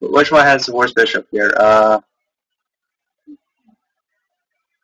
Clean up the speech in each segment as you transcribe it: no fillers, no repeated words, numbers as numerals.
Which one has the worst bishop here?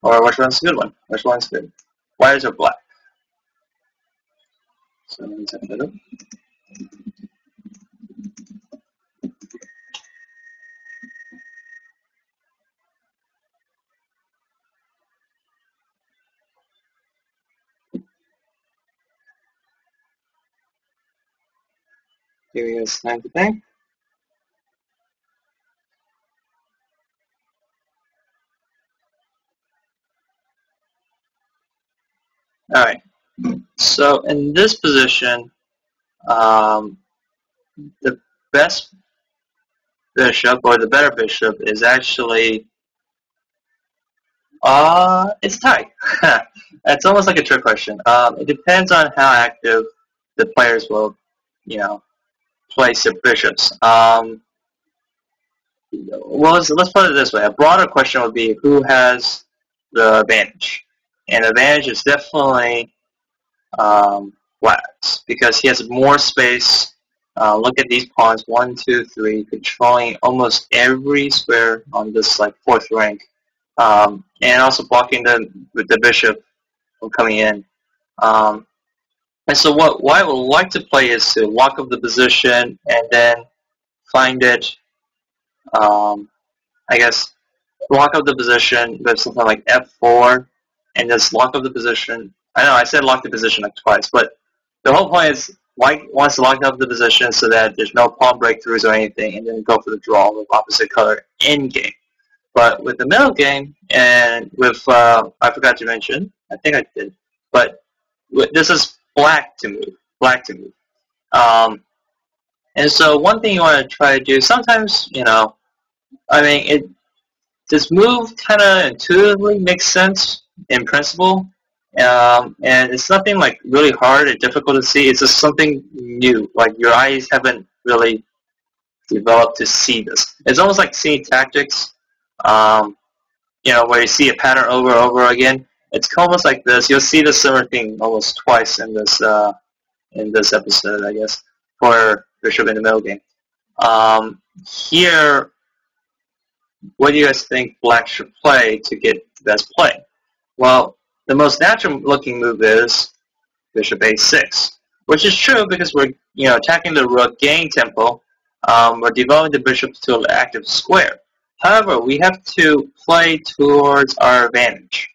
Or which one's the good one? Which one's good? White or black? So let me set that up. Give me a time to think. Alright, so in this position, the best bishop, or the better bishop, is actually, it's tied. It's almost like a trick question. It depends on how active the players will, place their bishops. Well, let's put it this way. A broader question would be who has the advantage. And the advantage is definitely Black's, because he has more space. Look at these pawns, 1, 2, 3, controlling almost every square on this fourth rank, and also blocking the bishop from coming in. And so what White would like to play is to lock up the position and then find it, I guess, lock up the position with something like F4 and just lock up the position. I know I said lock the position like twice, but the whole point is White wants to lock up the position so that there's no pawn breakthroughs or anything, and then go for the draw with opposite color in game. But with the middle game, and with, I forgot to mention, I think I did, but this is black to move. And so one thing you want to try to do, sometimes, this move kind of intuitively makes sense in principle, and it's nothing really hard or difficult to see. It's just something new, like your eyes haven't really developed to see this. It's almost like seeing tactics, where you see a pattern over and over again. It's almost like this. You'll see the similar thing almost twice in this episode, I guess, for Bishop in the middle game. Here, what do you guys think Black should play to get the best play? Well, the most natural-looking move is Bishop A6, which is true because we're attacking the rook, gaining tempo. We're developing the bishop to an active square. However, we have to play towards our advantage.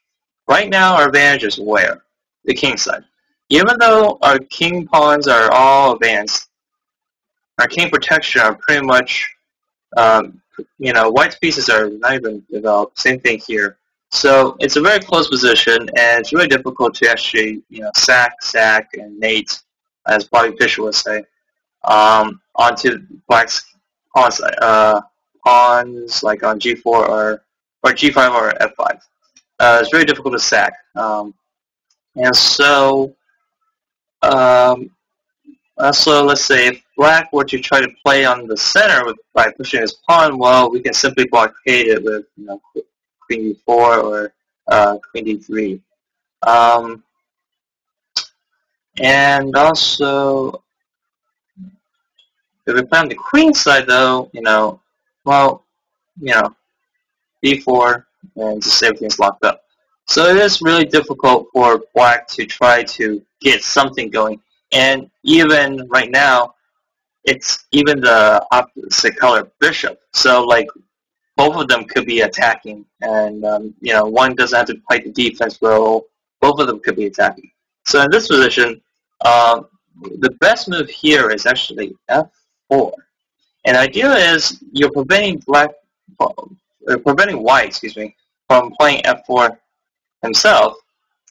Right now, our advantage is where? The king side. Even though our king pawns are all advanced, our king protection are pretty much, White's pieces are not even developed. Same thing here. So it's a very close position, and it's really difficult to actually, sack, and mate, as Bobby Fischer would say, onto Black's pawns, like on G4 or G5 or F5. It's very difficult to sack. And so, let's say if Black were to try to play on the center by pushing his pawn, well, we can simply blockade it with Queen D4 or Queen D3. And also, if we play on the queen side, though, D4, and just everything's locked up. So it is really difficult for Black to try to get something going. And even right now, it's even the opposite color bishop. So, both of them could be attacking. And, one doesn't have to play the defense role. Both of them could be attacking. So in this position, the best move here is actually F4. And the idea is you're preventing White, from playing F4 himself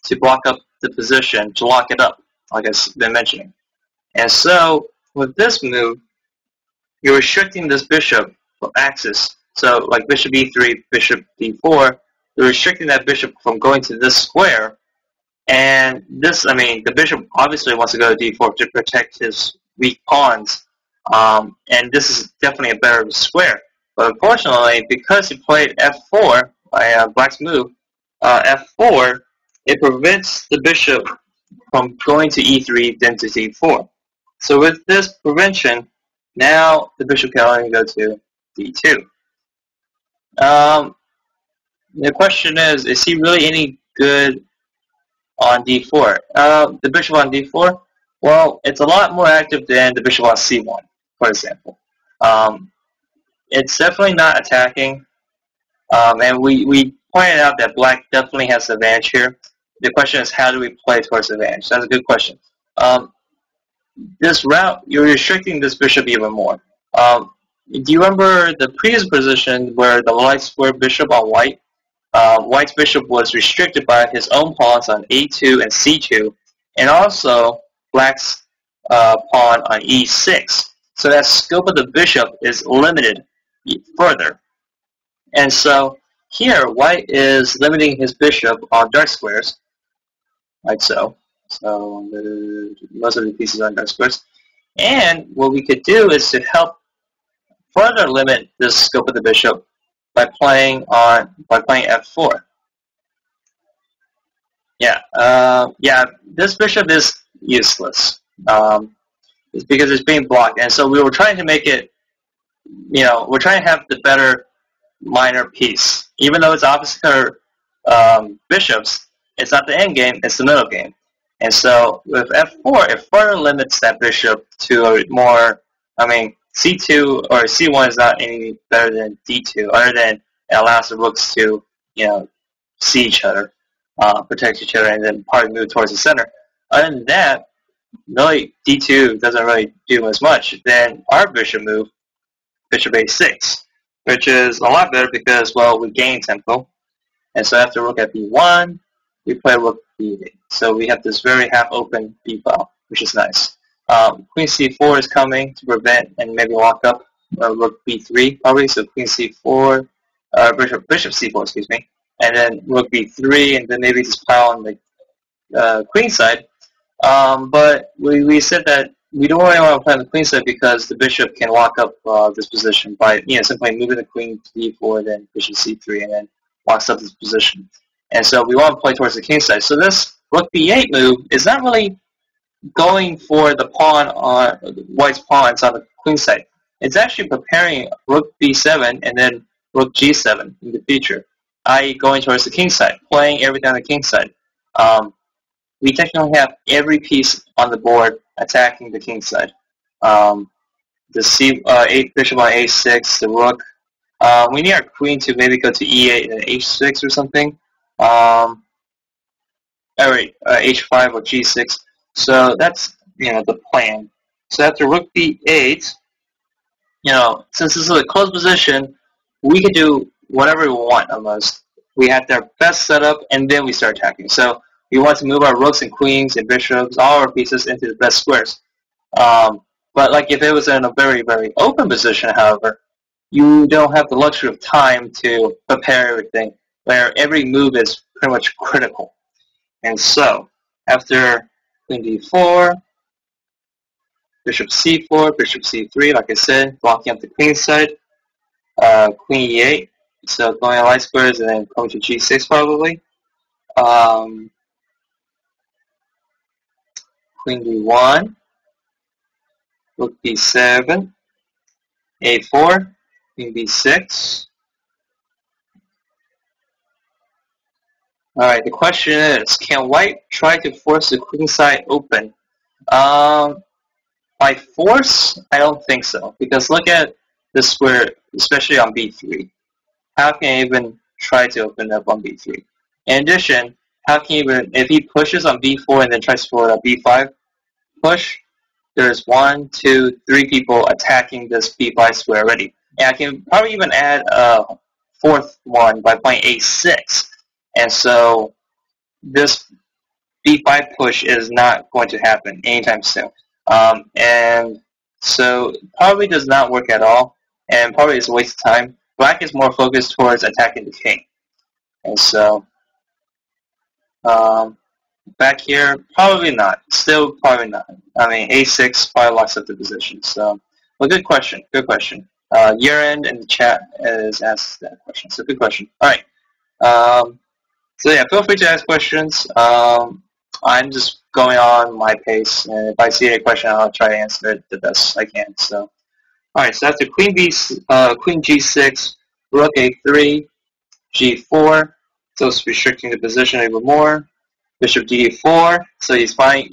to block up the position, to lock it up, like I've been mentioning. And so, with this move, you're restricting this bishop from axis. So, like Bishop E3, Bishop D4, you're restricting that bishop from going to this square. And this, the bishop obviously wants to go to D4 to protect his weak pawns. And this is definitely a better square. But unfortunately, because he played F4 by Black's move, F4, it prevents the bishop from going to E3 then to D4. So with this prevention, now the bishop can only go to d2. The question is he really any good on d4? The bishop on d4? Well, it's a lot more active than the bishop on c1, for example. It's definitely not attacking, and we pointed out that black definitely has the advantage here. The question is, how do we play towards advantage? That's a good question. This route, you're restricting this bishop even more. Do you remember the previous position where the light square bishop on white? White's bishop was restricted by his own pawns on a2 and c2, and also black's pawn on e6. So that scope of the bishop is limited further. And so here, white is limiting his bishop on dark squares, like so. So most of the pieces are dark squares. And what we could do is to help further limit the scope of the bishop by playing f4. Yeah, this bishop is useless. It's because it's being blocked, and so we were trying to make it. We're trying to have the better minor piece, even though it's opposite bishops. It's not the end game; it's the middle game. And so with f4, it further limits that bishop to a more. C2 or C1 is not any better than D2, other than it allows the rooks to, see each other, protect each other, and then probably move towards the center. Other than that, really D2 doesn't really do as much. Then our bishop move, bishop A6, which is a lot better because, well, we gain tempo. And so after rook at B1, we play rook B8. So we have this very half-open B file, which is nice. Queen c4 is coming to prevent and maybe lock up rook b3 probably. So queen c4, bishop c4, excuse me, and then rook b3, and then maybe just pile on the queen side. But we said that we don't really want to play on the queen side because the bishop can lock up this position by simply moving the queen to d4, then bishop c3, and then locks up this position. And so we want to play towards the king side. So this rook b8 move is not really going for the pawn on white's pawns on the queen side. It's actually preparing rook b7 and then rook g7 in the future, i.e. going towards the king side, playing everything on the king side. We technically have every piece on the board attacking the king side. The bishop on a6, the rook. We need our queen to maybe go to e8 and h6 or something. H5 or g6. So that's the plan. So after rook b8, since this is a closed position, we can do whatever we want almost. We have their best setup, and then we start attacking. So we want to move our rooks and queens and bishops, all our pieces, into the best squares. But like if it was in a very, very open position, however, you don't have the luxury of time to prepare everything, where every move is pretty much critical. And so after queen d4, bishop c4, bishop c3, like I said, blocking up the queen side, queen e8, so going on light squares and then going to g6 probably, queen d1, rook b7, a4, queen b6. Alright, the question is, can white try to force the queen side open? By force, I don't think so. Because look at this square, especially on b3. How can he even try to open up on b3? In addition, how can he even, if he pushes on b4 and then tries for a b5 push, there's 1, 2, 3 people attacking this b5 square already. And I can probably even add a fourth one by playing a6. And so this b5 push is not going to happen anytime soon. And so probably does not work at all, and probably is a waste of time. Black is more focused towards attacking the king. And so back here, probably not. Still probably not. A6 probably locks up the position. So, well, good question. Good question. Year-end in the chat is asked that question. So good question. All right. So yeah, feel free to ask questions. I'm just going on my pace, and if I see a question, I'll try to answer it the best I can. So Alright, so after Queen G6, Rook A3, G4, so it's restricting the position even more. Bishop D4, so he's fine,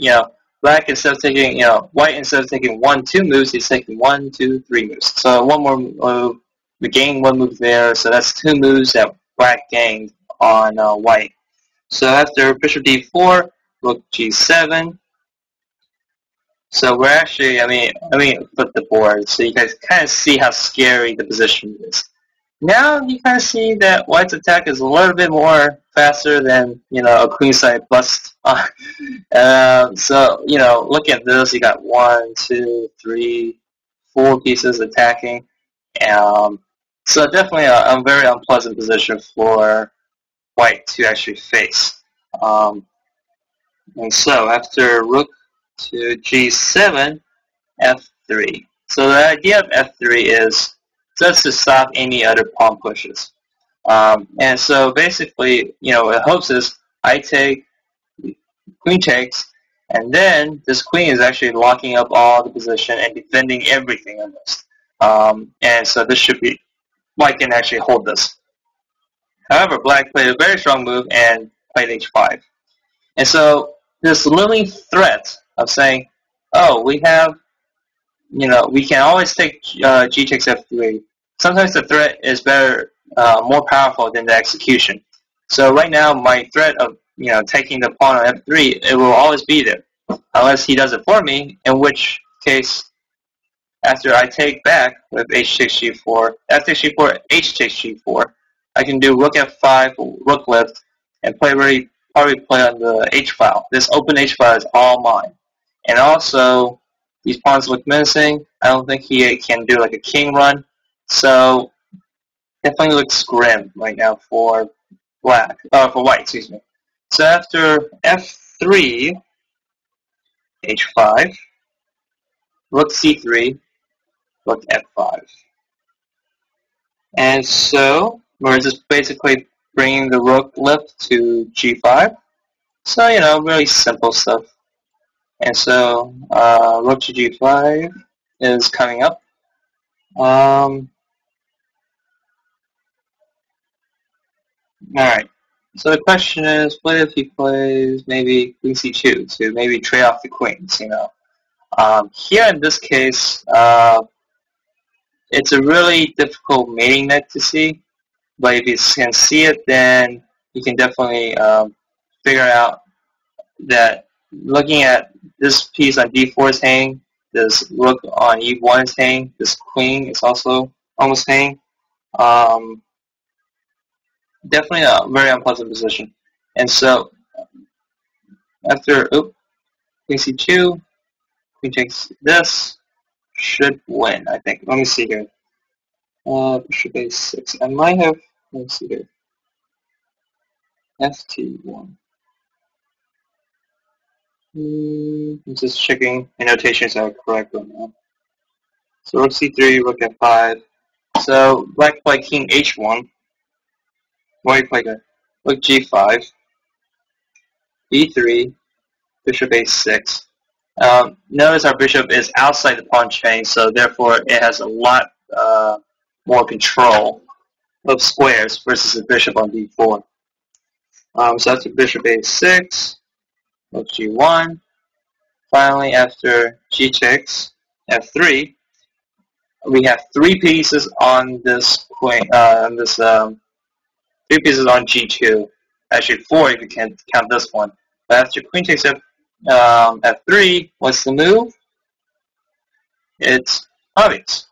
black instead of taking, white instead of taking 1-2 moves, he's taking 1-2-3 moves. So one more move, we gained one move there, so that's 2 moves that black gained on white. So after Bishop D4, Rook G7. So we're actually, let me flip the board so you guys kind of see how scary the position is. Now you kind of see that white's attack is a little bit more faster than, a queenside bust. So, look at this. You got 1, 2, 3, 4 pieces attacking. So definitely a very unpleasant position for white to actually face. And so after rook to g7, f3. So the idea of f3 is just to stop any other pawn pushes. And so basically, what it hopes is I take, queen takes, and then this queen is actually locking up all the position and defending everything almost. And so this should be, white can actually hold this. However, black played a very strong move and played h5. And so this looming threat of saying, oh, we have, we can always take g takes f3. Sometimes the threat is better, more powerful than the execution. So right now, my threat of taking the pawn on f3, it will always be there, unless he does it for me. In which case, after I take back with h takes g4, f takes g4, h takes g4, I can do rook f5, rook lift, and probably play on the h file. This open h file is all mine. And also, these pawns look menacing. I don't think he can do like a king run. So definitely looks grim right now for for white, excuse me. So after f3, h5, rook c3, rook f5. And so we're just basically bringing the rook lift to g5. So, really simple stuff. And so rook to g5 is coming up. Alright, so the question is, what if he plays maybe queen c2 to maybe trade off the queens, Here in this case, it's a really difficult mating net to see, but if you can see it, then you can definitely figure out that looking at this piece on d4 is hanging, this rook on e1 is hanging, this queen is also almost hanging. Definitely a very unpleasant position. And so after queen c2, queen takes this, should win, I think. Let me see here. Bishop a6. I might have, let me see here. ft1. I'm just checking the notations are correct right now. So rook c3, rook f5. So black played king h1. White played rook g5, b3, bishop a6. Notice our bishop is outside the pawn chain, so therefore it has a lot more control of squares versus the bishop on d4. So after bishop a6, rook g1. Finally, after g takes f3, we have 3 pieces on this queen. Three pieces on g2. Actually, 4 if you can count this one. But after queen takes f3, what's the move? It's obvious.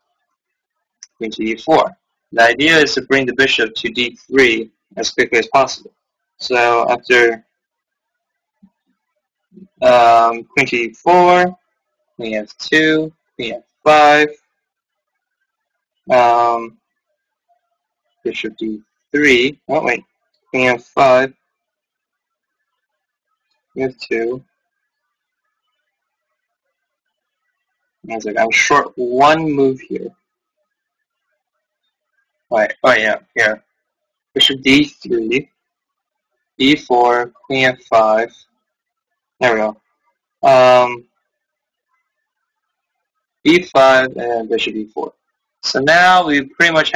Queen to e4. The idea is to bring the bishop to d3 as quickly as possible. So after queen to e4, queen f2, queen f5, bishop d3. Oh wait, queen f5, queen f2. I'm short one move here. Right. Oh yeah, here. Bishop d3, e4, queen f5. There we go. e5, and then bishop e4. So now we pretty much have